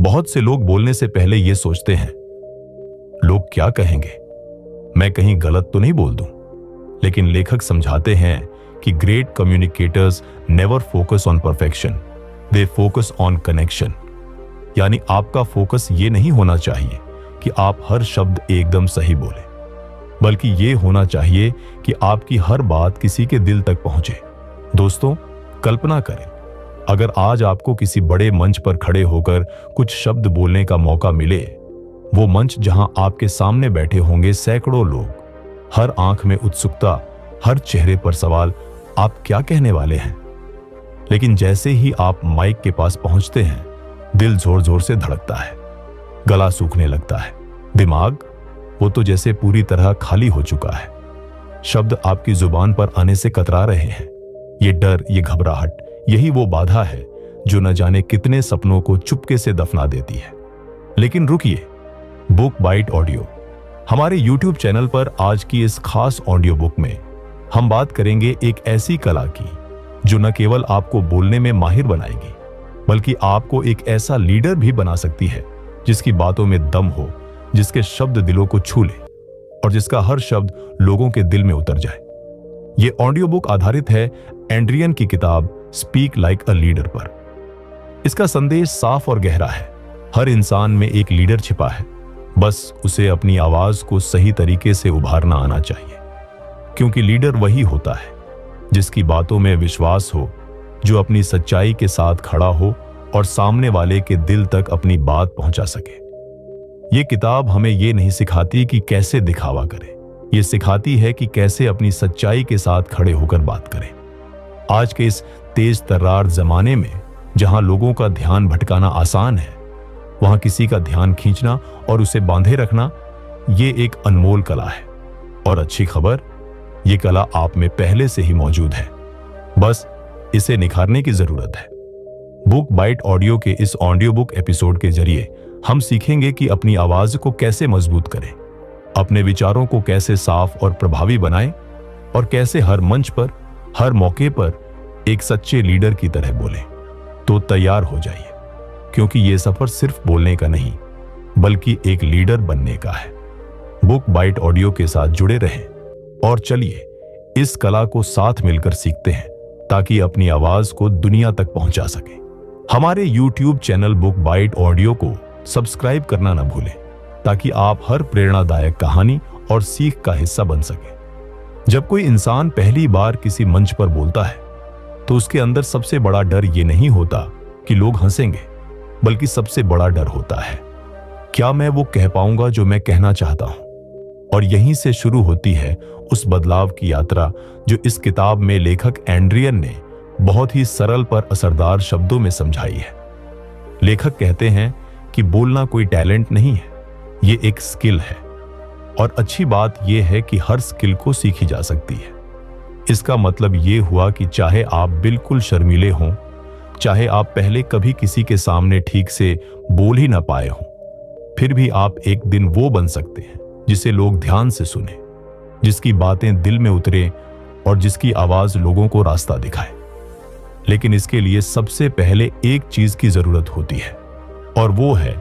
बहुत से लोग बोलने से पहले यह सोचते हैं, लोग क्या कहेंगे, मैं कहीं गलत तो नहीं बोल दूं। लेकिन लेखक समझाते हैं कि great communicators never focus on perfection, they focus on connection. यानी आपका फोकस ये नहीं होना चाहिए कि आप हर शब्द एकदम सही बोले, बल्कि ये होना चाहिए कि आपकी हर बात किसी के दिल तक पहुंचे। दोस्तों, कल्पना करें, अगर आज आपको किसी बड़े मंच पर खड़े होकर कुछ शब्द बोलने का मौका मिले, वो मंच जहां आपके सामने बैठे होंगे सैकड़ों लोग, हर आंख में उत्सुकता, हर चेहरे पर सवाल, आप क्या कहने वाले हैं। लेकिन जैसे ही आप माइक के पास पहुंचते हैं, दिल जोर जोर से धड़कता है, गला सूखने लगता है, दिमाग वो तो जैसे पूरी तरह खाली हो चुका है। शब्द आपकी जुबान पर आने से कतरा रहे हैं। ये डर, ये घबराहट, यही वो बाधा है जो न जाने कितने सपनों को चुपके से दफना देती है। लेकिन रुकिए, बुक बाइट ऑडियो, हमारे YouTube चैनल पर आज की इस खास ऑडियो बुक में हम बात करेंगे एक ऐसी कला की जो न केवल आपको बोलने में माहिर बनाएगी, बल्कि आपको एक ऐसा लीडर भी बना सकती है जिसकी बातों में दम हो, जिसके शब्द दिलों को छू ले और जिसका हर शब्द लोगों के दिल में उतर जाए। ये ऑडियो बुक आधारित है एंड्रियन की किताब स्पीक लाइक अ लीडर पर। इसका संदेश साफ और गहरा है। हर इंसान में एक लीडर छिपा है, बस उसे अपनी आवाज को सही तरीके से उभारना आना चाहिए। क्योंकि लीडर वही होता है जिसकी बातों में विश्वास हो, जो अपनी सच्चाई के साथ खड़ा हो और सामने वाले के दिल तक अपनी बात पहुंचा सके। ये किताब हमें ये नहीं सिखाती कि कैसे दिखावा करें, ये सिखाती है कि कैसे अपनी सच्चाई के साथ खड़े होकर बात करें। आज के इस तेज तर्रार जमाने में जहां लोगों का ध्यान भटकाना आसान है, वहां किसी का ध्यान खींचना और उसे बांधे रखना ये एक अनमोल कला है। और अच्छी खबर, ये कला आप में पहले से ही मौजूद है, बस इसे निखारने की जरूरत है। बुक बाइट ऑडियो के इस ऑडियो बुक एपिसोड के जरिए हम सीखेंगे कि अपनी आवाज को कैसे मजबूत करें, अपने विचारों को कैसे साफ और प्रभावी बनाएं और कैसे हर मंच पर, हर मौके पर एक सच्चे लीडर की तरह बोलें। तो तैयार हो जाइए, क्योंकि यह सफर सिर्फ बोलने का नहीं, बल्कि एक लीडर बनने का है। बुक बाइट ऑडियो के साथ जुड़े रहें और चलिए इस कला को साथ मिलकर सीखते हैं, ताकि अपनी आवाज को दुनिया तक पहुंचा सके। हमारे YouTube channel Book Bite Audio को सब्सक्राइब करना न भूलें, ताकि आप हर प्रेरणादायक कहानी और सीख का हिस्सा बन सके। जब कोई इंसान पहली बार किसी मंच पर बोलता है, तो उसके अंदर सबसे बड़ा डर यह नहीं होता कि लोग हंसेंगे, बल्कि सबसे बड़ा डर होता है, क्या मैं वो कह पाऊंगा जो मैं कहना चाहता हूं। और यहीं से शुरू होती है उस बदलाव की यात्रा जो इस किताब में लेखक एंड्रियन ने बहुत ही सरल पर असरदार शब्दों में समझाई है। लेखक कहते हैं कि बोलना कोई टैलेंट नहीं है, ये एक स्किल है। और अच्छी बात यह है कि हर स्किल को सीखी जा सकती है। इसका मतलब ये हुआ कि चाहे आप बिल्कुल शर्मीले हों, चाहे आप पहले कभी किसी के सामने ठीक से बोल ही ना पाए हों, फिर भी आप एक दिन वो बन सकते हैं जिसे लोग ध्यान से सुने, जिसकी बातें दिल में उतरे और जिसकी आवाज लोगों को रास्ता दिखाए। लेकिन इसके लिए सबसे पहले एक चीज की जरूरत होती है, और वो है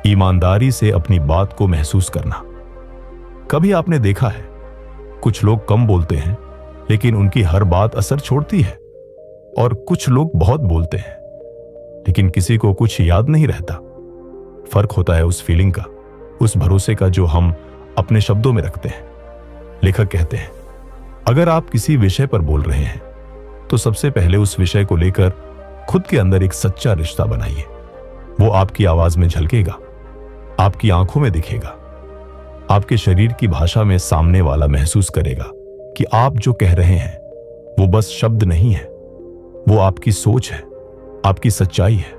ईमानदारी से अपनी बात को महसूस करना। कभी आपने देखा है, कुछ लोग कम बोलते हैं लेकिन उनकी हर बात असर छोड़ती है, और कुछ लोग बहुत बोलते हैं लेकिन किसी को कुछ याद नहीं रहता। फर्क होता है उस फीलिंग का, उस भरोसे का जो हम अपने शब्दों में रखते हैं। लेखक कहते हैं, अगर आप किसी विषय पर बोल रहे हैं, तो सबसे पहले उस विषय को लेकर खुद के अंदर एक सच्चा रिश्ता बनाइए। वो आपकी आवाज में झलकेगा, आपकी आंखों में दिखेगा, आपके शरीर की भाषा में सामने वाला महसूस करेगा कि आप जो कह रहे हैं वो बस शब्द नहीं है, वो आपकी सोच है, आपकी सच्चाई है।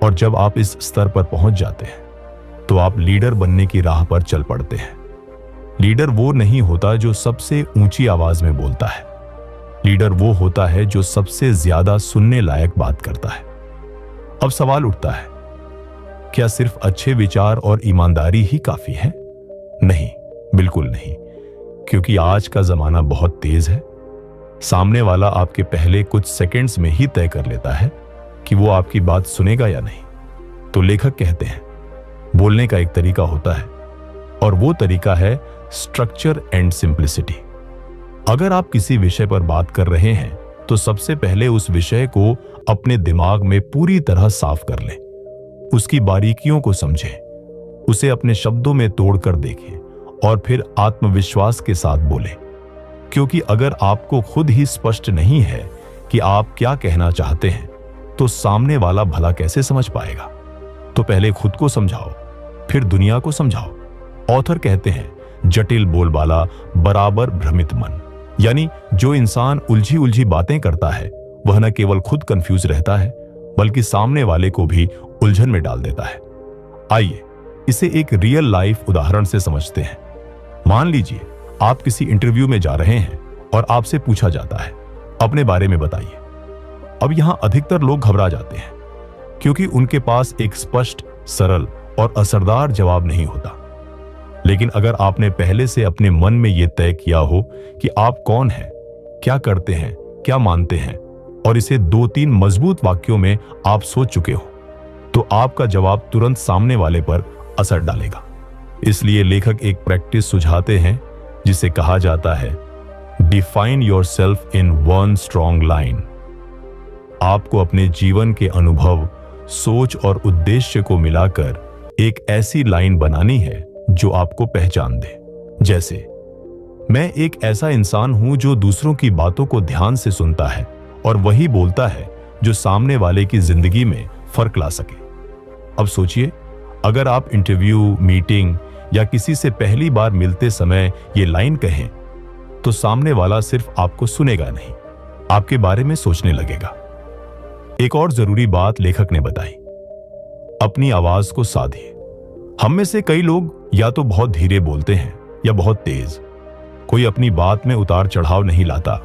और जब आप इस स्तर पर पहुंच जाते हैं, तो आप लीडर बनने की राह पर चल पड़ते हैं। लीडर वो नहीं होता जो सबसे ऊंची आवाज में बोलता है, लीडर वो होता है जो सबसे ज्यादा सुनने लायक बात करता है। अब सवाल उठता है, क्या सिर्फ अच्छे विचार और ईमानदारी ही काफी है? नहीं, बिल्कुल नहीं, क्योंकि आज का जमाना बहुत तेज है। सामने वाला आपके पहले कुछ सेकंड्स में ही तय कर लेता है कि वो आपकी बात सुनेगा या नहीं। तो लेखक कहते हैं बोलने का एक तरीका होता है और वो तरीका है स्ट्रक्चर एंड सिंप्लिसिटी। अगर आप किसी विषय पर बात कर रहे हैं तो सबसे पहले उस विषय को अपने दिमाग में पूरी तरह साफ कर लें, उसकी बारीकियों को समझें, उसे अपने शब्दों में तोड़कर देखें और फिर आत्मविश्वास के साथ बोलें। क्योंकि अगर आपको खुद ही स्पष्ट नहीं है कि आप क्या कहना चाहते हैं तो सामने वाला भला कैसे समझ पाएगा। तो पहले खुद को समझाओ, फिर दुनिया को समझाओ। ऑथर कहते हैं जटिल बोलबाला बराबर भ्रमित मन, यानी जो इंसान उलझी उलझी बातें करता है वह न केवल खुद कंफ्यूज रहता है बल्कि सामने वाले को भी उलझन में डाल देता है। आइए इसे एक रियल लाइफ उदाहरण से समझते हैं। मान लीजिए आप किसी इंटरव्यू में जा रहे हैं और आपसे पूछा जाता है अपने बारे में बताइए। अब यहां अधिकतर लोग घबरा जाते हैं क्योंकि उनके पास एक स्पष्ट, सरल और असरदार जवाब नहीं होता। लेकिन अगर आपने पहले से अपने मन में यह तय किया हो कि आप कौन हैं, क्या करते हैं, क्या मानते हैं और इसे 2-3 मजबूत वाक्यों में आप सोच चुके हो, तो आपका जवाब तुरंत सामने वाले पर असर डालेगा। इसलिए लेखक एक प्रैक्टिस सुझाते हैं जिसे कहा जाता है define yourself in 1 strong line. आपको अपने जीवन के अनुभव, सोच और उद्देश्य को मिलाकर एक ऐसी लाइन बनानी है जो आपको पहचान दे। जैसे मैं एक ऐसा इंसान हूं जो दूसरों की बातों को ध्यान से सुनता है और वही बोलता है जो सामने वाले की जिंदगी में फर्क ला सके। अब सोचिए, अगर आप इंटरव्यू, मीटिंग या किसी से पहली बार मिलते समय ये लाइन कहें तो सामने वाला सिर्फ आपको सुनेगा नहीं, आपके बारे में सोचने लगेगा। एक और जरूरी बात लेखक ने बताई, अपनी आवाज को साधिए। हम में से कई लोग या तो बहुत धीरे बोलते हैं या बहुत तेज। कोई अपनी बात में उतार चढ़ाव नहीं लाता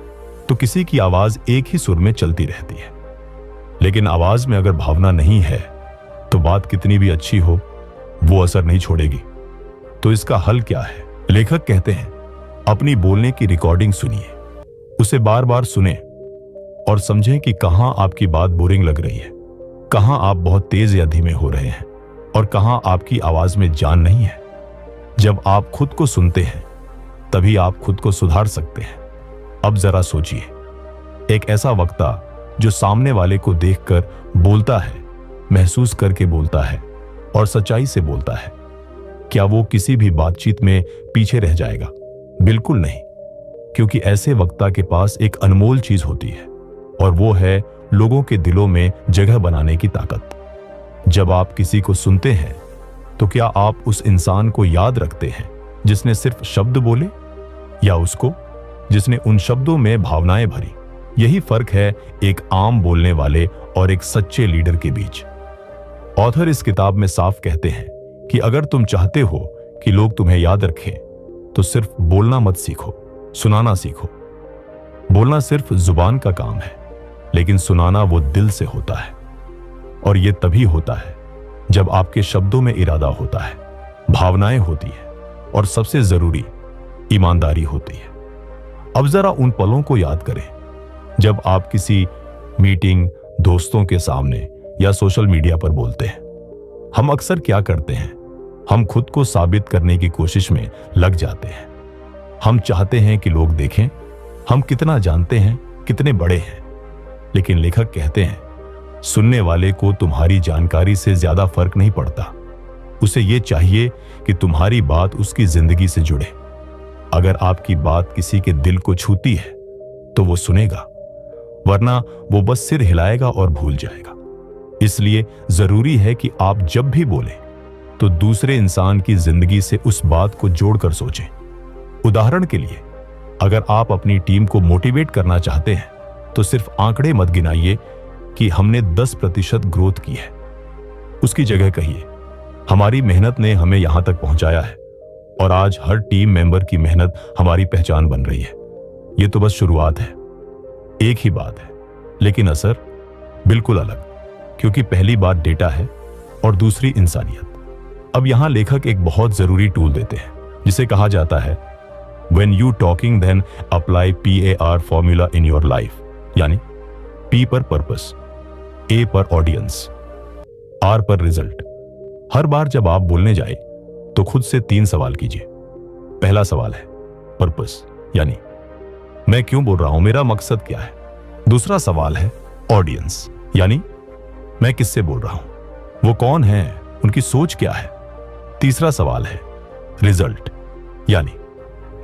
तो किसी की आवाज एक ही सुर में चलती रहती है। लेकिन आवाज में अगर भावना नहीं है तो बात कितनी भी अच्छी हो वो असर नहीं छोड़ेगी। तो इसका हल क्या है? लेखक कहते हैं अपनी बोलने की रिकॉर्डिंग सुनिए, उसे बार बार सुने और समझें कि कहां आपकी बात बोरिंग लग रही है, कहां आप बहुत तेज या धीमे हो रहे हैं और कहां आपकी आवाज में जान नहीं है। जब आप खुद को सुनते हैं तभी आप खुद को सुधार सकते हैं। अब जरा सोचिए, एक ऐसा वक्ता जो सामने वाले को देखकर बोलता है, महसूस करके बोलता है और सच्चाई से बोलता है, क्या वो किसी भी बातचीत में पीछे रह जाएगा? बिल्कुल नहीं, क्योंकि ऐसे वक्ता के पास एक अनमोल चीज होती है और वो है लोगों के दिलों में जगह बनाने की ताकत। जब आप किसी को सुनते हैं तो क्या आप उस इंसान को याद रखते हैं जिसने सिर्फ शब्द बोले या उसको जिसने उन शब्दों में भावनाएं भरी? यही फर्क है एक आम बोलने वाले और एक सच्चे लीडर के बीच। ऑथर इस किताब में साफ कहते हैं कि अगर तुम चाहते हो कि लोग तुम्हें याद रखें तो सिर्फ बोलना मत सीखो, सुनाना सीखो। बोलना सिर्फ जुबान का काम है, लेकिन सुनाना वो दिल से होता है। और ये तभी होता है जब आपके शब्दों में इरादा होता है, भावनाएं होती है और सबसे जरूरी ईमानदारी होती है। अब जरा उन पलों को याद करें जब आप किसी मीटिंग, दोस्तों के सामने या सोशल मीडिया पर बोलते हैं। हम अक्सर क्या करते हैं, हम खुद को साबित करने की कोशिश में लग जाते हैं। हम चाहते हैं कि लोग देखें हम कितना जानते हैं, कितने बड़े हैं। लेकिन लेखक कहते हैं सुनने वाले को तुम्हारी जानकारी से ज्यादा फर्क नहीं पड़ता। उसे यह चाहिए कि तुम्हारी बात उसकी जिंदगी से जुड़े। अगर आपकी बात किसी के दिल को छूती है तो वो सुनेगा, वरना वो बस सिर हिलाएगा और भूल जाएगा। इसलिए जरूरी है कि आप जब भी बोलें तो दूसरे इंसान की जिंदगी से उस बात को जोड़कर सोचें। उदाहरण के लिए, अगर आप अपनी टीम को मोटिवेट करना चाहते हैं तो सिर्फ आंकड़े मत गिनाइए कि हमने 10% ग्रोथ की है। उसकी जगह कहिए हमारी मेहनत ने हमें यहां तक पहुंचाया है और आज हर टीम मेंबर की मेहनत हमारी पहचान बन रही है। यह तो बस शुरुआत है। एक ही बात है, लेकिन असर बिल्कुल अलग, क्योंकि पहली बात डेटा है और दूसरी इंसानियत। अब यहां लेखक एक बहुत जरूरी टूल देते हैं जिसे कहा जाता है When you talking then apply PAR formula in your life, यानी P पर पर्पस, A पर ऑडियंस, आर पर रिजल्ट। हर बार जब आप बोलने जाए तो खुद से 3 सवाल कीजिए। पहला सवाल है पर्पस, यानी मैं क्यों बोल रहा हूं, मेरा मकसद क्या है। दूसरा सवाल है ऑडियंस, यानी मैं किससे बोल रहा हूं, वो कौन है, उनकी सोच क्या है। तीसरा सवाल है रिजल्ट, यानी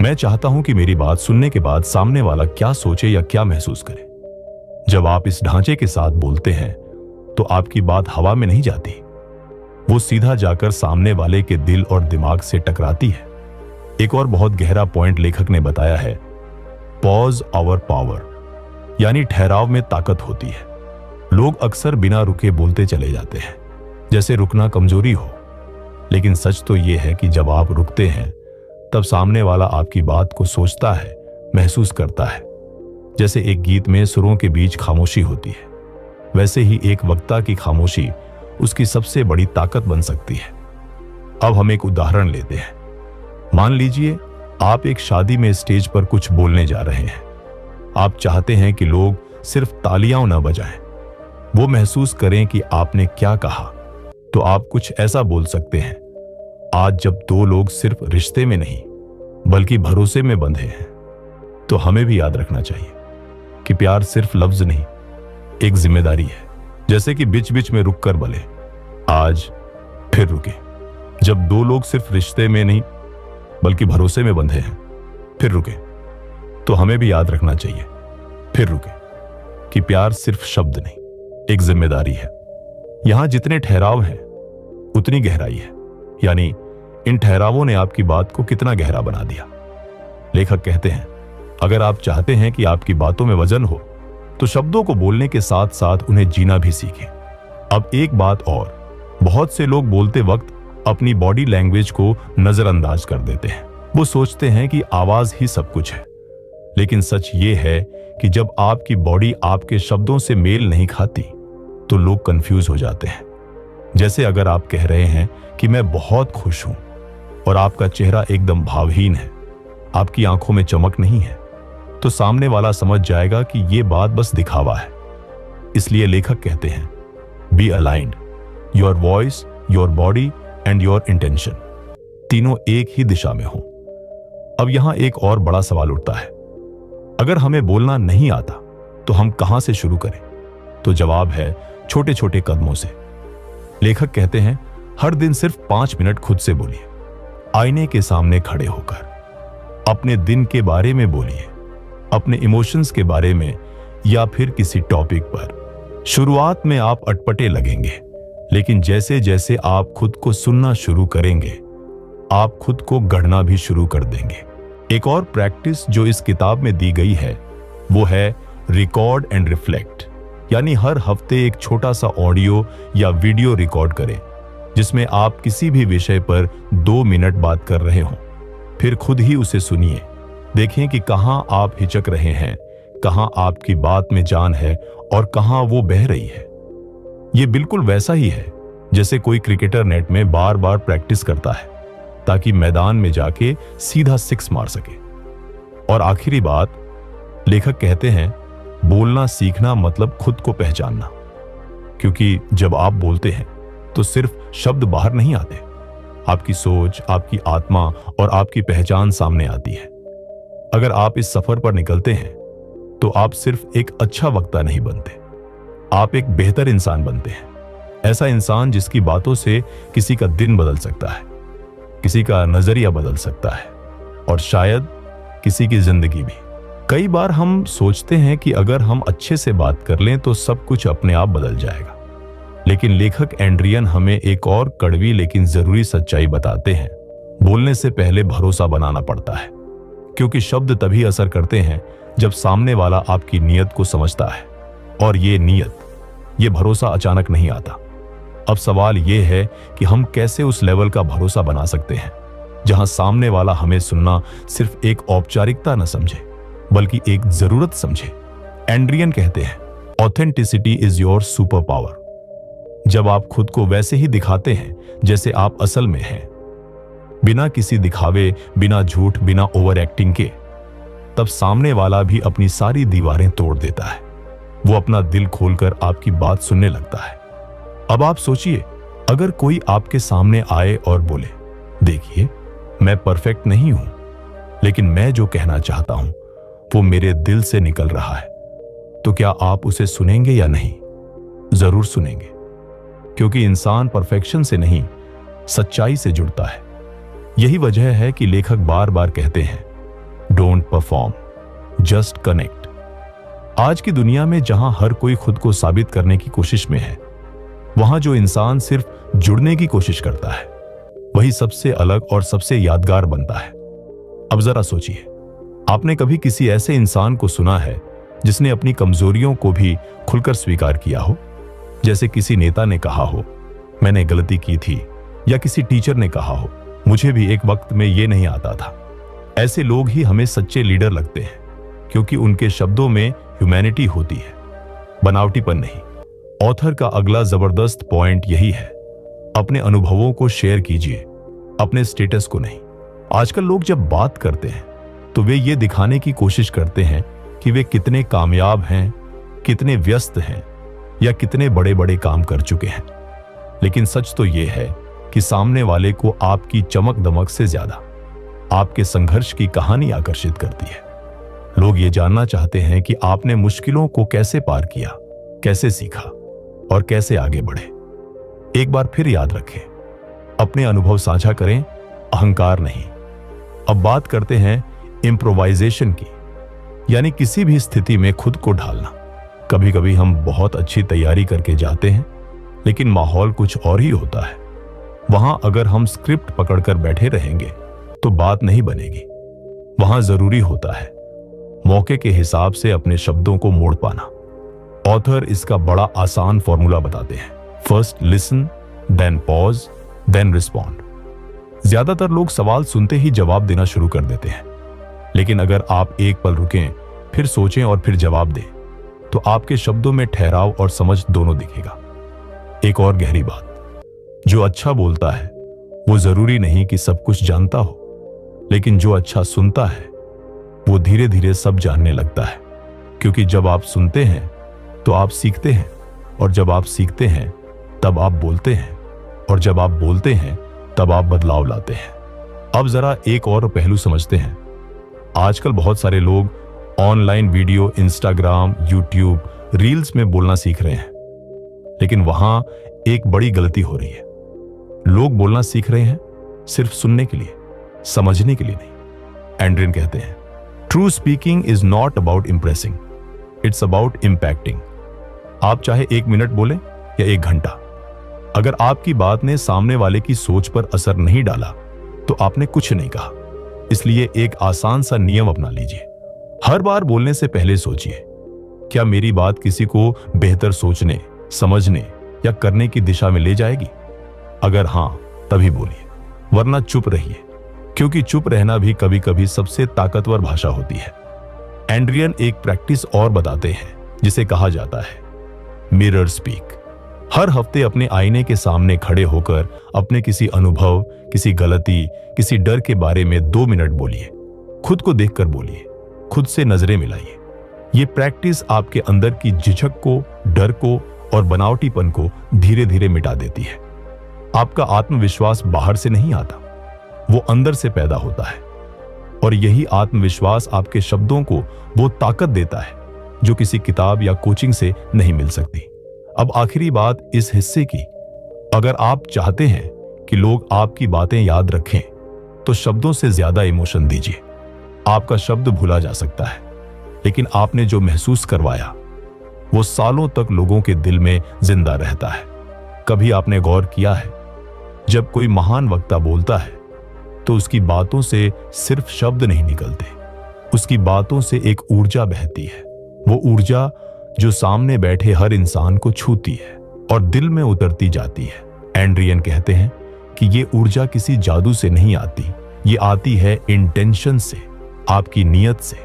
मैं चाहता हूं कि मेरी बात सुनने के बाद सामने वाला क्या सोचे या क्या महसूस करे। जब आप इस ढांचे के साथ बोलते हैं तो आपकी बात हवा में नहीं जाती, वो सीधा जाकर सामने वाले के दिल और दिमाग से टकराती है। एक और बहुत गहरा पॉइंट लेखक ने बताया है, पॉज आवर पावर, यानी ठहराव में ताकत होती है। लोग अक्सर बिना रुके बोलते चले जाते हैं, जैसे रुकना कमजोरी हो। लेकिन सच तो यह है कि जब आप रुकते हैं तब सामने वाला आपकी बात को सोचता है, महसूस करता है। जैसे एक गीत में सुरों के बीच खामोशी होती है, वैसे ही एक वक्ता की खामोशी उसकी सबसे बड़ी ताकत बन सकती है। अब हम एक उदाहरण लेते हैं। मान लीजिए आप एक शादी में स्टेज पर कुछ बोलने जा रहे हैं। आप चाहते हैं कि लोग सिर्फ तालियां न बजाएं, वो महसूस करें कि आपने क्या कहा। तो आप कुछ ऐसा बोल सकते हैं, आज जब 2 लोग सिर्फ रिश्ते में नहीं बल्कि भरोसे में बंधे हैं, तो हमें भी याद रखना चाहिए कि प्यार सिर्फ लफ्ज नहीं, एक जिम्मेदारी है। जैसे कि बीच बीच में रुककर बोले, आज फिर रुके। जब 2 लोग सिर्फ रिश्ते में नहीं बल्कि भरोसे में बंधे हैं, फिर रुके, तो हमें भी याद रखना चाहिए, फिर रुके, कि प्यार सिर्फ शब्द नहीं, एक जिम्मेदारी है। यहां जितने ठहराव हैं उतनी गहराई है, यानी इन ठहरावों ने आपकी बात को कितना गहरा बना दिया। लेखक कहते हैं, अगर आप चाहते हैं कि आपकी बातों में वजन हो तो शब्दों को बोलने के साथ साथ उन्हें जीना भी सीखें। अब एक बात और, बहुत से लोग बोलते वक्त अपनी बॉडी लैंग्वेज को नजरअंदाज कर देते हैं। वो सोचते हैं कि आवाज ही सब कुछ है। लेकिन सच ये है कि जब आपकी बॉडी आपके शब्दों से मेल नहीं खाती तो लोग कंफ्यूज हो जाते हैं। जैसे अगर आप कह रहे हैं कि मैं बहुत खुश हूं और आपका चेहरा एकदम भावहीन है, आपकी आंखों में चमक नहीं है, तो सामने वाला समझ जाएगा कि यह बात बस दिखावा है। इसलिए लेखक कहते हैं, B aligned, your voice, your body and your intention, तीनों एक ही दिशा में हो। अब यहां एक और बड़ा सवाल उठता है, अगर हमें बोलना नहीं आता तो हम कहां से शुरू करें? तो जवाब है, छोटे छोटे कदमों से। लेखक कहते हैं, हर दिन सिर्फ 5 मिनट खुद से बोलिए। आईने के सामने खड़े होकर अपने दिन के बारे में बोलिए, अपने इमोशंस के बारे में या फिर किसी टॉपिक पर। शुरुआत में आप अटपटे लगेंगे, लेकिन जैसे जैसे आप खुद को सुनना शुरू करेंगे, आप खुद को गढ़ना भी शुरू कर देंगे। एक और प्रैक्टिस जो इस किताब में दी गई है वो है रिकॉर्ड एंड रिफ्लेक्ट, यानी हर हफ्ते एक छोटा सा ऑडियो या वीडियो रिकॉर्ड करें जिसमें आप किसी भी विषय पर 2 मिनट बात कर रहे हों। फिर खुद ही उसे सुनिए, देखें कि कहां आप हिचक रहे हैं, कहां आपकी बात में जान है और कहां वो बह रही है। यह बिल्कुल वैसा ही है जैसे कोई क्रिकेटर नेट में बार बार प्रैक्टिस करता है ताकि मैदान में जाके सीधा 6 मार सके। और आखिरी बात, लेखक कहते हैं, बोलना सीखना मतलब खुद को पहचानना, क्योंकि जब आप बोलते हैं तो सिर्फ शब्द बाहर नहीं आते, आपकी सोच, आपकी आत्मा और आपकी पहचान सामने आती है। अगर आप इस सफर पर निकलते हैं तो आप सिर्फ एक अच्छा वक्ता नहीं बनते, आप एक बेहतर इंसान बनते हैं। ऐसा इंसान जिसकी बातों से किसी का दिन बदल सकता है, किसी का नजरिया बदल सकता है और शायद किसी की जिंदगी भी। कई बार हम सोचते हैं कि अगर हम अच्छे से बात कर लें तो सब कुछ अपने आप बदल जाएगा, लेकिन लेखक एंड्रियन हमें एक और कड़वी लेकिन जरूरी सच्चाई बताते हैं। बोलने से पहले भरोसा बनाना पड़ता है, क्योंकि शब्द तभी असर करते हैं जब सामने वाला आपकी नीयत को समझता है, और ये नीयत, ये भरोसा अचानक नहीं आता। अब सवाल ये है कि हम कैसे उस लेवल का भरोसा बना सकते हैं जहां सामने वाला हमें सुनना सिर्फ एक औपचारिकता न समझे बल्कि एक जरूरत समझे। एंड्रियन कहते हैं, authenticity is your super power. जब आप खुद को वैसे ही दिखाते हैं जैसे आप असल में हैं, बिना किसी दिखावे, बिना झूठ, बिना ओवर एक्टिंग के, तब सामने वाला भी अपनी सारी दीवारें तोड़ देता है। वो अपना दिल खोलकर आपकी बात सुनने लगता है। अब आप सोचिए, अगर कोई आपके सामने आए और बोले, देखिए मैं परफेक्ट नहीं हूं, लेकिन मैं जो कहना चाहता हूं वो मेरे दिल से निकल रहा है, तो क्या आप उसे सुनेंगे या नहीं? जरूर सुनेंगे, क्योंकि इंसान परफेक्शन से नहीं, सच्चाई से जुड़ता है। यही वजह है कि लेखक बार बार कहते हैं, डोंट परफॉर्म, जस्ट कनेक्ट। आज की दुनिया में जहां हर कोई खुद को साबित करने की कोशिश में है, वहां जो इंसान सिर्फ जुड़ने की कोशिश करता है, वही सबसे अलग और सबसे यादगार बनता है। अब जरा सोचिए, आपने कभी किसी ऐसे इंसान को सुना है जिसने अपनी कमजोरियों को भी खुलकर स्वीकार किया हो? जैसे किसी नेता ने कहा हो, मैंने गलती की थी, या किसी टीचर ने कहा हो, मुझे भी एक वक्त में ये नहीं आता था। ऐसे लोग ही हमें सच्चे लीडर लगते हैं, क्योंकि उनके शब्दों में ह्यूमैनिटी होती है, बनावटीपन नहीं। ऑथर का अगला जबरदस्त पॉइंट यही है, अपने अनुभवों को शेयर कीजिए, अपने स्टेटस को नहीं। आजकल लोग जब बात करते हैं तो वे ये दिखाने की कोशिश करते हैं कि वे कितने कामयाब हैं, कितने व्यस्त हैं, या कितने बड़े बड़े काम कर चुके हैं। लेकिन सच तो यह है कि सामने वाले को आपकी चमक दमक से ज्यादा आपके संघर्ष की कहानी आकर्षित करती है। लोग ये जानना चाहते हैं कि आपने मुश्किलों को कैसे पार किया, कैसे सीखा और कैसे आगे बढ़े। एक बार फिर याद रखें, अपने अनुभव साझा करें, अहंकार नहीं। अब बात करते हैं इम्प्रोवाइजेशन की, यानी किसी भी स्थिति में खुद को ढालना। कभी कभी हम बहुत अच्छी तैयारी करके जाते हैं, लेकिन माहौल कुछ और ही होता है। वहां अगर हम स्क्रिप्ट पकड़कर बैठे रहेंगे तो बात नहीं बनेगी। वहां जरूरी होता है मौके के हिसाब से अपने शब्दों को मोड़ पाना। ऑथर इसका बड़ा आसान फॉर्मूला बताते हैं, first listen, then pause, then respond. ज्यादातर लोग सवाल सुनते ही जवाब देना शुरू कर देते हैं, लेकिन अगर आप एक पल रुकें, फिर सोचें और फिर जवाब दें, तो आपके शब्दों में ठहराव और समझ दोनों दिखेगा। एक और गहरी बात, जो अच्छा बोलता है वो जरूरी नहीं कि सब कुछ जानता हो, लेकिन जो अच्छा सुनता है वो धीरे धीरे सब जानने लगता है। क्योंकि जब आप सुनते हैं तो आप सीखते हैं, और जब आप सीखते हैं तब आप बोलते हैं, और जब आप बोलते हैं तब आप बदलाव लाते हैं। अब जरा एक और पहलू समझते हैं। आजकल बहुत सारे लोग online video, Instagram, YouTube, reels में बोलना सीख रहे हैं, लेकिन वहां एक बड़ी गलती हो रही है। लोग बोलना सीख रहे हैं सिर्फ सुनने के लिए, समझने के लिए नहीं। एंड्रियन कहते हैं, true speaking is not about impressing, it's about impacting. आप चाहे 1 मिनट बोले या 1 घंटा, अगर आपकी बात ने सामने वाले की सोच पर असर नहीं डाला तो आपने कुछ नहीं कहा। इसलिए एक आसान सा नियम अपना लीजिए, हर बार बोलने से पहले सोचिए, क्या मेरी बात किसी को बेहतर सोचने, समझने या करने की दिशा में ले जाएगी? अगर हां, तभी बोलिए, वरना चुप रहिए, क्योंकि चुप रहना भी कभी कभी सबसे ताकतवर भाषा होती है। एंड्रियन एक प्रैक्टिस और बताते हैं जिसे कहा जाता है मिरर स्पीक। हर हफ्ते अपने आईने के सामने खड़े होकर अपने किसी अनुभव, किसी गलती, किसी डर के बारे में 2 मिनट बोलिए। खुद को देखकर बोलिए, खुद से नजरें मिलाइए। यह प्रैक्टिस आपके अंदर की झिझक को, डर को और बनावटीपन को धीरे धीरे मिटा देती है। आपका आत्मविश्वास बाहर से नहीं आता, वो अंदर से पैदा होता है, और यही आत्मविश्वास आपके शब्दों को वो ताकत देता है जो किसी किताब या कोचिंग से नहीं मिल सकती। अब आखिरी बात इस हिस्से की, अगर आप चाहते हैं कि लोग आपकी बातें याद रखें तो शब्दों से ज्यादा इमोशन दीजिए। आपका शब्द भूला जा सकता है, लेकिन आपने जो महसूस करवाया वो सालों तक लोगों के दिल में जिंदा रहता है। कभी आपने गौर किया है, जब कोई महान वक्ता बोलता है तो उसकी बातों से सिर्फ शब्द नहीं निकलते, उसकी बातों से एक ऊर्जा बहती है। वो ऊर्जा जो सामने बैठे हर इंसान को छूती है और दिल में उतरती जाती है। एंड्रियन कहते हैं कि ये ऊर्जा किसी जादू से नहीं आती, ये आती है इंटेंशन से, आपकी नीयत से।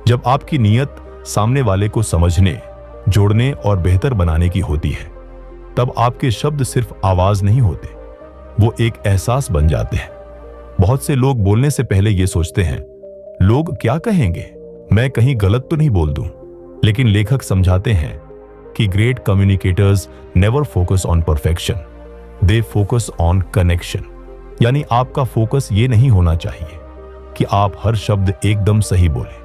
जब आपकी नीयत सामने वाले को समझने, जोड़ने और बेहतर बनाने की होती है, तब आपके शब्द सिर्फ आवाज नहीं होते, वो एक एहसास बन जाते हैं। बहुत से लोग बोलने से पहले ये सोचते हैं, लोग क्या कहेंगे, मैं कहीं गलत तो नहीं बोल दूं। लेकिन लेखक समझाते हैं कि great communicators never focus on perfection, they focus on connection. यानी आपका फोकस ये नहीं होना चाहिए कि आप हर शब्द एकदम सही बोलें,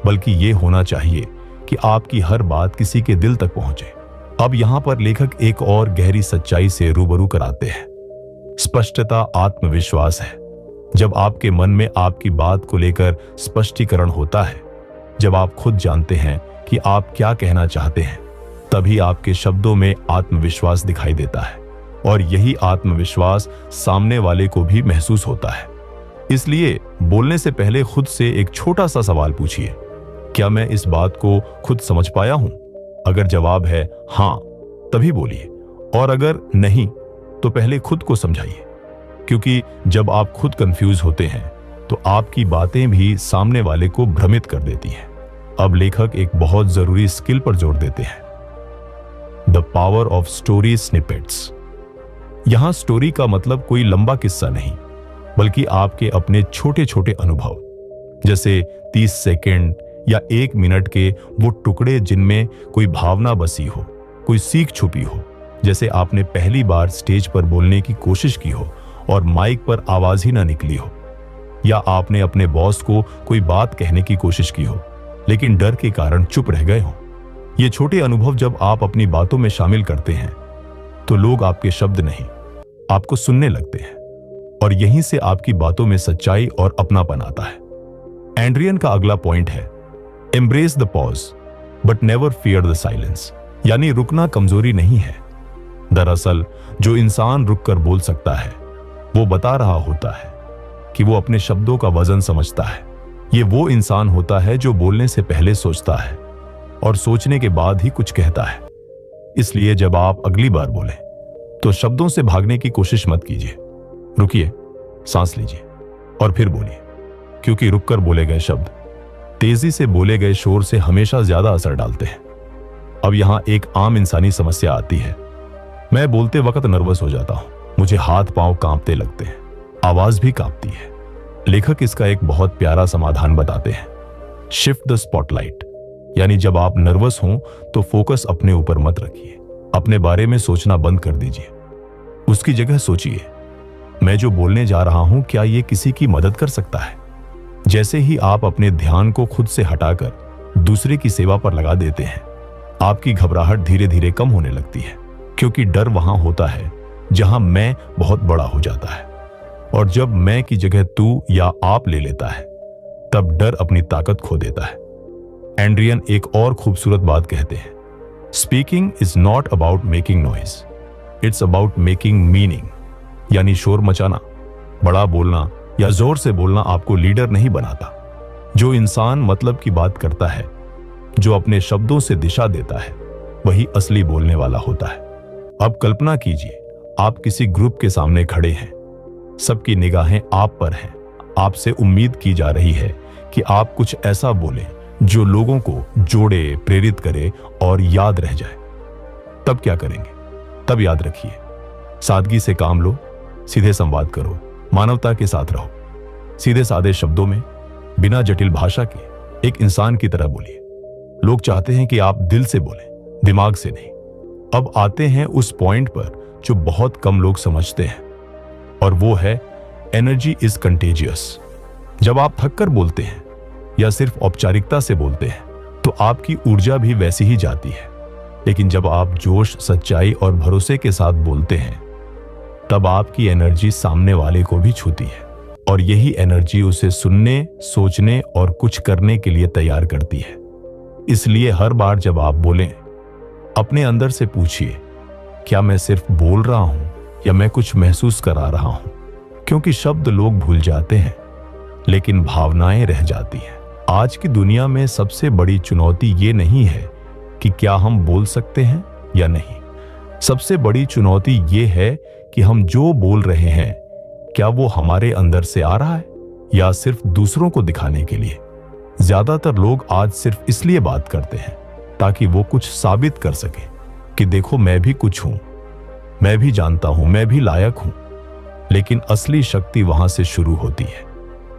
बल्कि ये होना चाहिए कि आपकी हर बात किसी के दिल तक पहुंचे। अब यहां पर लेखक एक और गहरी सच्चाई से रूबरू कराते हैं। स्पष्टता आत्मविश्वास है। जब आपके मन में आपकी बात को लेकर स्पष्टीकरण होता है, जब आप खुद जानते हैं कि आप क्या कहना चाहते हैं, तभी आपके शब्दों में आत्मविश्वास दिखाई देता है और यही आत्मविश्वास सामने वाले को भी महसूस होता है। इसलिए बोलने से पहले खुद से एक छोटा सा सवाल पूछिए, क्या मैं इस बात को खुद समझ पाया हूं? अगर जवाब है हां, तभी बोलिए, और अगर नहीं तो पहले खुद को समझाइए, क्योंकि जब आप खुद कंफ्यूज होते हैं तो आपकी बातें भी सामने वाले को भ्रमित कर देती हैं। अब लेखक एक बहुत जरूरी स्किल पर जोर देते हैं, the power of story snippets. यहां स्टोरी का मतलब कोई लंबा किस्सा नहीं, बल्कि आपके अपने छोटे छोटे अनुभव, जैसे 30 सेकंड या 1 मिनट के वो टुकड़े जिनमें कोई भावना बसी हो, कोई सीख छुपी हो। जैसे आपने पहली बार स्टेज पर बोलने की कोशिश की हो और माइक पर आवाज ही ना निकली हो, या आपने अपने बॉस को कोई बात कहने की कोशिश की हो लेकिन डर के कारण चुप रह गए हो। ये छोटे अनुभव जब आप अपनी बातों में शामिल करते हैं तो लोग आपके शब्द नहीं, आपको सुनने लगते हैं, और यहीं से आपकी बातों में सच्चाई और अपनापन आता है। एंड्रियन का अगला पॉइंट है, embrace the pause but never fear the silence. यानी रुकना कमजोरी नहीं है। दरअसल जो इंसान रुककर बोल सकता है वो बता रहा होता है कि वो अपने शब्दों का वजन समझता है। ये वो इंसान होता है जो बोलने से पहले सोचता है और सोचने के बाद ही कुछ कहता है। इसलिए जब आप अगली बार बोलें तो शब्दों से भागने की कोशिश मत कीजिए। रुकिए, सांस लीजिए और फिर बोलिए, क्योंकि रुककर बोले गए शब्द तेजी से बोले गए शोर से हमेशा ज्यादा असर डालते हैं। अब यहां एक आम इंसानी समस्या आती है, मैं बोलते वक्त नर्वस हो जाता हूं, मुझे हाथ पांव कांपते लगते हैं, आवाज भी कांपती है। लेखक इसका एक बहुत प्यारा समाधान बताते हैं, शिफ्ट द स्पॉटलाइट। यानी जब आप नर्वस हों तो फोकस अपने ऊपर मत रखिए, अपने बारे में सोचना बंद कर दीजिए। उसकी जगह सोचिए, मैं जो बोलने जा रहा हूं क्या ये किसी की मदद कर सकता है। जैसे ही आप अपने ध्यान को खुद से हटाकर दूसरे की सेवा पर लगा देते हैं, आपकी घबराहट धीरे धीरे कम होने लगती है, क्योंकि डर वहां होता है जहां मैं बहुत बड़ा हो जाता है, और जब मैं की जगह तू या आप ले लेता है तब डर अपनी ताकत खो देता है। एंड्रियन एक और खूबसूरत बात कहते हैं, speaking is not about making noise, it's about making meaning. यानी शोर मचाना, बड़ा बोलना या जोर से बोलना आपको लीडर नहीं बनाता। जो इंसान मतलब की बात करता है, जो अपने शब्दों से दिशा देता है, वही असली बोलने वाला होता है। अब कल्पना कीजिए, आप किसी ग्रुप के सामने खड़े हैं, सबकी निगाहें आप पर हैं, आपसे उम्मीद की जा रही है कि आप कुछ ऐसा बोलें जो लोगों को जोड़े, प्रेरित करे और याद रह जाए। तब क्या करेंगे? तब याद रखिए, सादगी से काम लो, सीधे संवाद करो, मानवता के साथ रहो, सीधे सादे शब्दों में, बिना जटिल भाषा के एक इंसान की तरह बोलिए। लोग चाहते हैं कि आप दिल से बोलें, दिमाग से नहीं। अब आते हैं उस पॉइंट पर जो बहुत कम लोग समझते हैं, और वो है एनर्जी इज कंटेजियस। जब आप थककर बोलते हैं या सिर्फ औपचारिकता से बोलते हैं तो आपकी ऊर्जा भी वैसी ही जाती है, लेकिन जब आप जोश, सच्चाई और भरोसे के साथ बोलते हैं तब आपकी एनर्जी सामने वाले को भी छूती है, और यही एनर्जी उसे सुनने, सोचने और कुछ करने के लिए तैयार करती है। इसलिए हर बार जब आप बोलें, अपने अंदर से पूछिए, क्या मैं सिर्फ बोल रहा हूं या मैं कुछ महसूस करा रहा हूं? क्योंकि शब्द लोग भूल जाते हैं लेकिन भावनाएं रह जाती हैं। आज की दुनिया में सबसे बड़ी चुनौती ये नहीं है कि क्या हम बोल सकते हैं या नहीं, सबसे बड़ी चुनौती ये है कि हम जो बोल रहे हैं क्या वो हमारे अंदर से आ रहा है या सिर्फ दूसरों को दिखाने के लिए। ज्यादातर लोग आज सिर्फ इसलिए बात करते हैं ताकि वो कुछ साबित कर सके कि देखो मैं भी कुछ हूं, मैं भी जानता हूं, मैं भी लायक हूं। लेकिन असली शक्ति वहां से शुरू होती है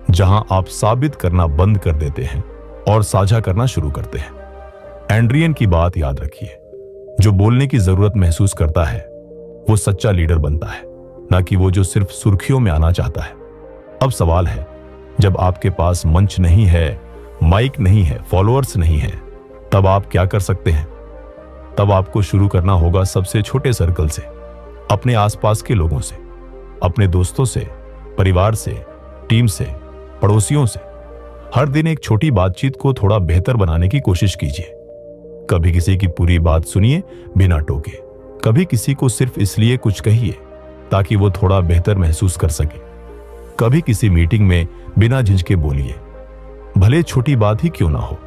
जहां आप साबित करना बंद कर देते हैं और साझा करना शुरू करते हैं। एंड्रियन की बात याद रखिए, जो बोलने की जरूरत महसूस करता है वो सच्चा लीडर बनता है, ना कि वो जो सिर्फ सुर्खियों में आना चाहता है। अब सवाल है, जब आपके पास मंच नहीं है, माइक नहीं है, फॉलोअर्स नहीं है, तब आप क्या कर सकते हैं? तब आपको शुरू करना होगा सबसे छोटे सर्कल से, अपने आसपास के लोगों से, अपने दोस्तों से, परिवार से, टीम से, पड़ोसियों से। हर दिन एक छोटी बातचीत को थोड़ा बेहतर बनाने की कोशिश कीजिए। कभी किसी की पूरी बात सुनिए बिना टोके, कभी किसी को सिर्फ इसलिए कुछ कहिए ताकि वो थोड़ा बेहतर महसूस कर सके। कभी किसी मीटिंग में बिना झिझके बोलिए, भले छोटी बात ही क्यों ना हो।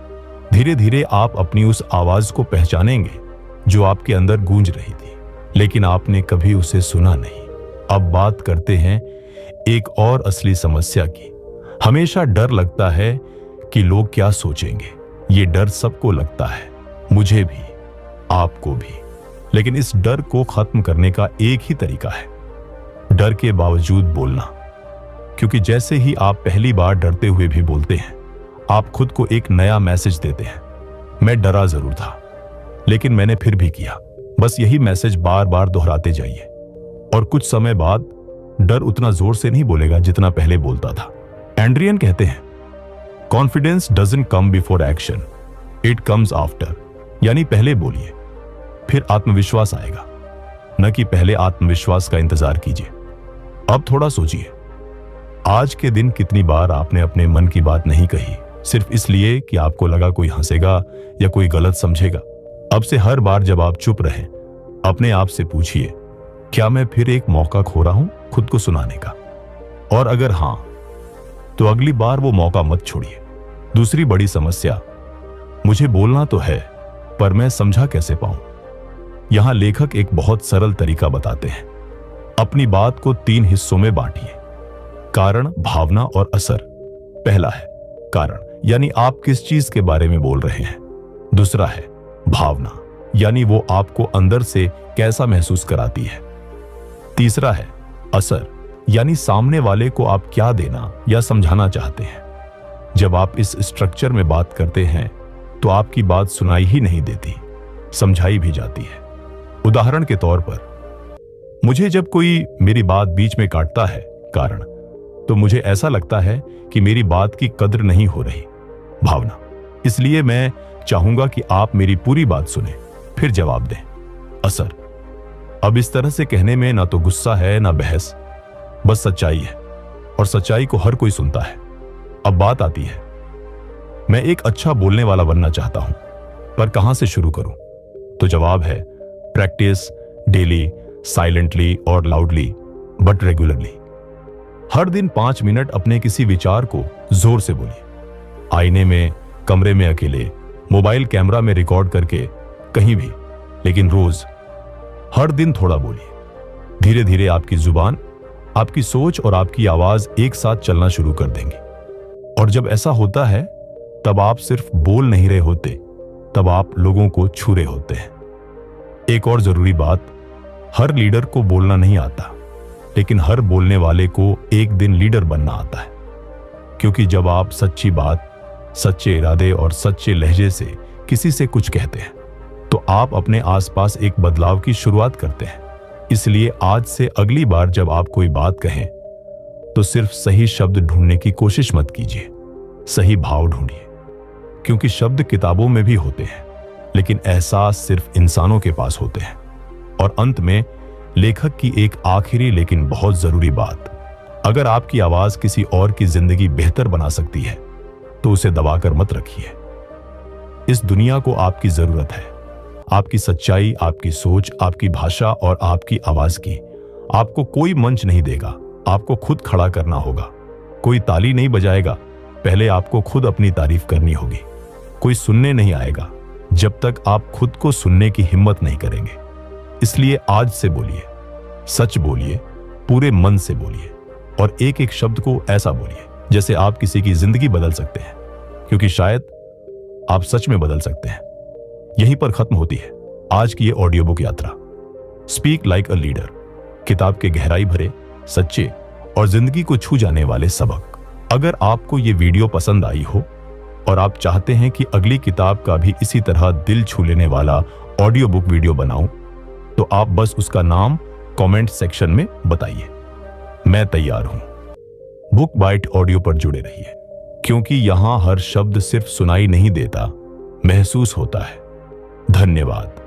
धीरे धीरे आप अपनी उस आवाज को पहचानेंगे जो आपके अंदर गूंज रही थी, लेकिन आपने कभी उसे सुना नहीं। अब बात करते हैं एक और असली समस्या की। हमेशा डर लगता है कि लोग क्या सोचेंगे। ये डर सबको लगता है, मुझे भी, आपको भी। लेकिन इस डर को खत्म करने का एक ही तरीका है, डर के बावजूद बोलना। क्योंकि जैसे ही आप पहली बार डरते हुए भी बोलते हैं, आप खुद को एक नया मैसेज देते हैं। मैं डरा जरूर था, लेकिन मैंने फिर भी किया। बस यही मैसेज बार बार दोहराते जाइए, और कुछ समय बाद डर उतना जोर से नहीं बोलेगा जितना पहले बोलता था। एंड्रियन कहते हैं, confidence doesn't come before action, it comes after. यानी पहले बोलिए, फिर आत्मविश्वास आएगा, न कि पहले आत्मविश्वास का इंतजार कीजिए। अब थोड़ा सोचिए, आज के दिन कितनी बार आपने अपने मन की बात नहीं कही, सिर्फ इसलिए कि आपको लगा कोई हंसेगा या कोई गलत समझेगा। अब से हर बार जब आप चुप रहें, अपने आप से पूछिए, क्या मैं फिर एक मौका खो रहा हूं खुद को सुनाने का? और अगर हां, तो अगली बार वो मौका मत छोड़िए। दूसरी बड़ी समस्या, मुझे बोलना तो है पर मैं समझा कैसे पाऊं? यहां लेखक एक बहुत सरल तरीका बताते हैं। अपनी बात को 3 हिस्सों में बांटिए, कारण, भावना और असर। पहला है कारण, यानी आप किस चीज के बारे में बोल रहे हैं। दूसरा है भावना, यानी वो आपको अंदर से कैसा महसूस कराती है। तीसरा है असर, यानी सामने वाले को आप क्या देना या समझाना चाहते हैं। जब आप इस स्ट्रक्चर में बात करते हैं तो आपकी बात सुनाई ही नहीं देती, समझाई भी जाती है। उदाहरण के तौर पर, मुझे जब कोई मेरी बात बीच में काटता है, कारण, तो मुझे ऐसा लगता है कि मेरी बात की कद्र नहीं हो रही। भावना, इसलिए मैं चाहूंगा कि आप मेरी पूरी बात सुने फिर जवाब दें। असर, अब इस तरह से कहने में ना तो गुस्सा है ना बहस, बस सच्चाई है, और सच्चाई को हर कोई सुनता है। अब बात आती है, मैं एक अच्छा बोलने वाला बनना चाहता हूं, पर कहां से शुरू करूं? तो जवाब है प्रैक्टिस डेली, साइलेंटली और लाउडली, बट रेगुलरली। हर दिन 5 मिनट अपने किसी विचार को जोर से बोलिए, आईने में, कमरे में अकेले, मोबाइल कैमरा में रिकॉर्ड करके, कहीं भी, लेकिन रोज, हर दिन थोड़ा बोलिए। धीरे धीरे आपकी जुबान, आपकी सोच और आपकी आवाज एक साथ चलना शुरू कर देंगे। और जब ऐसा होता है, तब आप सिर्फ बोल नहीं रहे होते, तब आप लोगों को छू रहे होते हैं। एक और जरूरी बात, हर लीडर को बोलना नहीं आता, लेकिन हर बोलने वाले को एक दिन लीडर बनना आता है। क्योंकि जब आप सच्ची बात, सच्चे इरादे और सच्चे लहजे से किसी से कुछ कहते हैं, तो आप अपने आसपास एक बदलाव की शुरुआत करते हैं। इसलिए आज से अगली बार जब आप कोई बात कहें, तो सिर्फ सही शब्द ढूंढने की कोशिश मत कीजिए, सही भाव ढूंढिए। क्योंकि शब्द किताबों में भी होते हैं, लेकिन एहसास सिर्फ इंसानों के पास होते हैं। और अंत में लेखक की एक आखिरी लेकिन बहुत जरूरी बात, अगर आपकी आवाज किसी और की जिंदगी बेहतर बना सकती है, तो उसे दबाकर मत रखिए। इस दुनिया को आपकी जरूरत है, आपकी सच्चाई, आपकी सोच, आपकी भाषा और आपकी आवाज की। आपको कोई मंच नहीं देगा, आपको खुद खड़ा करना होगा। कोई ताली नहीं बजाएगा, पहले आपको खुद अपनी तारीफ करनी होगी। कोई सुनने नहीं आएगा जब तक आप खुद को सुनने की हिम्मत नहीं करेंगे। इसलिए आज से बोलिए, सच बोलिए, पूरे मन से बोलिए, और एक एक शब्द को ऐसा बोलिए जैसे आप किसी की जिंदगी बदल सकते हैं, क्योंकि शायद आप सच में बदल सकते हैं। यहीं पर खत्म होती है आज की ये ऑडियो बुक यात्रा, स्पीक लाइक अ लीडर। किताब के गहराई भरे, सच्चे और जिंदगी को छू जाने वाले सबक। अगर आपको ये वीडियो पसंद आई हो और आप चाहते हैं कि अगली किताब का भी इसी तरह दिल छू लेने वाला ऑडियो बुक वीडियो बनाऊं तो आप बस उसका नाम कमेंट सेक्शन में बताइए। मैं तैयार हूं। बुक बाइट ऑडियो पर जुड़े रहिए, क्योंकि यहां हर शब्द सिर्फ सुनाई नहीं देता, महसूस होता है। धन्यवाद।